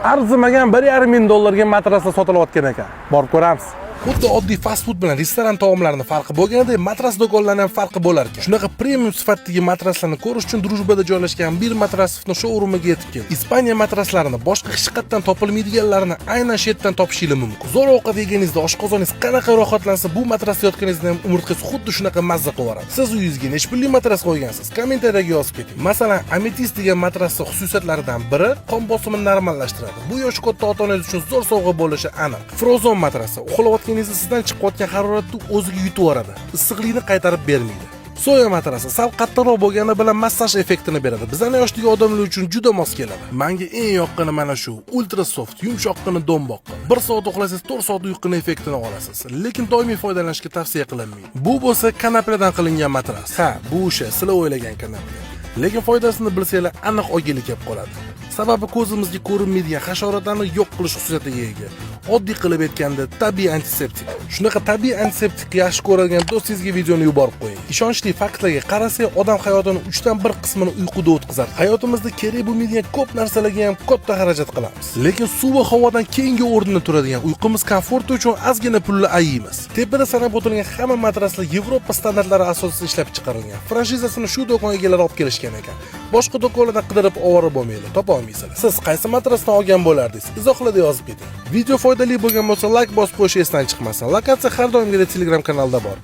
arzimagan 1,5 ming dollarga matraslar sotilayotgan ekan. Borib ko'ramiz. Xuddi oddiy fast food bilan restoran taomlarining farqi bo'lganidek, matras do'konlarining ham farqi bo'lar ekan. Shunaqa premium sifatdagi matraslarni ko'rish uchun Drujbada joylashgan bir matrasovning showroomiga yetib keldik. Ispaniya matraslarini boshqa hech qayerdan topilmaydiganlarini aynan shu yerdan topishingiz mumkin. Zo'r ovqat yeganingizda oshqozoningiz qanaqa rohatlansa, bu matrasda yotganingizda ham umurtqangiz xuddi shunaqa mazza qilaveradi. Siz uyingizga nech pulli matras qo'ygansiz? Kommentariyaga yozib keting. Masalan, Amethyst degan matrasning xususiyatlaridan biri qon bosimini normallashtiradi. Bu yosh katta ota-onangiz uchun zo'r sovg'a bo'lishi aniq. Frozon matrasi uxlayotganingizda sizdan chiqayotgan haroratni o'ziga yutib oladi. Issiqlikni qaytarib bermaydi. Soya matrasi sal qattiqroq bo'lgani bilan massaj effektini beradi. Bizning yoshdagi odamlar uchun juda mos keladi. Menga eng yoqqani mana shu, ultra soft, yumshoqqina do'mboqqina. 1 soat uxlasangiz 4 soat uyquni effektini olasiz. Lekin doimiy foydalanishga tavsiya qilinmaydi. Bu bo'lsa kanapladan qilingan matras. Ha, bu o'sha sizlar o'ylagan kanapla. Lekin foydasini bilsanglar aniq oydinlik kelib qoladi. Sababi ko'zimizga ko'rinmaydigan hasharotlarni yo'q qilish xususiyatiga ega. Oddiy qilib aytganda tabiiy antiseptik. Shunaqa tabiiy antiseptik yaxshi ko'radigan do'stingizga videoni yuborib qo'ying. Ishonchli faktlarga qarasak, odam hayotining 3 dan 1 qismini uyquda o'tkazadi. Hayotimizda kerak bo'lmaydigan ko'p narsalarga ham katta xarajat qilamiz. Lekin suv va havodan keyingi o'rnini turadigan uyqumiz komforti uchun ozgina pulni ayiymiz. Tepada sanab o'tilgan hamma matraslar Yevropa standartlari asosida ishlab chiqarilgan. Franshizasini shu do'kon egalari olib kelishgan ekan. Boshqa do'konlardan qidirib ovora bo'lmaydi, topa olmaysizlar. Siz qaysi matrasdan olgan bo'lardingiz? Izohlarda yozib keting. Video foydali bo'lgan bo'lsa, like bosib qo'yish esdan chiqmasin. Lokatsiya har doimgidek Telegram kanalda bor.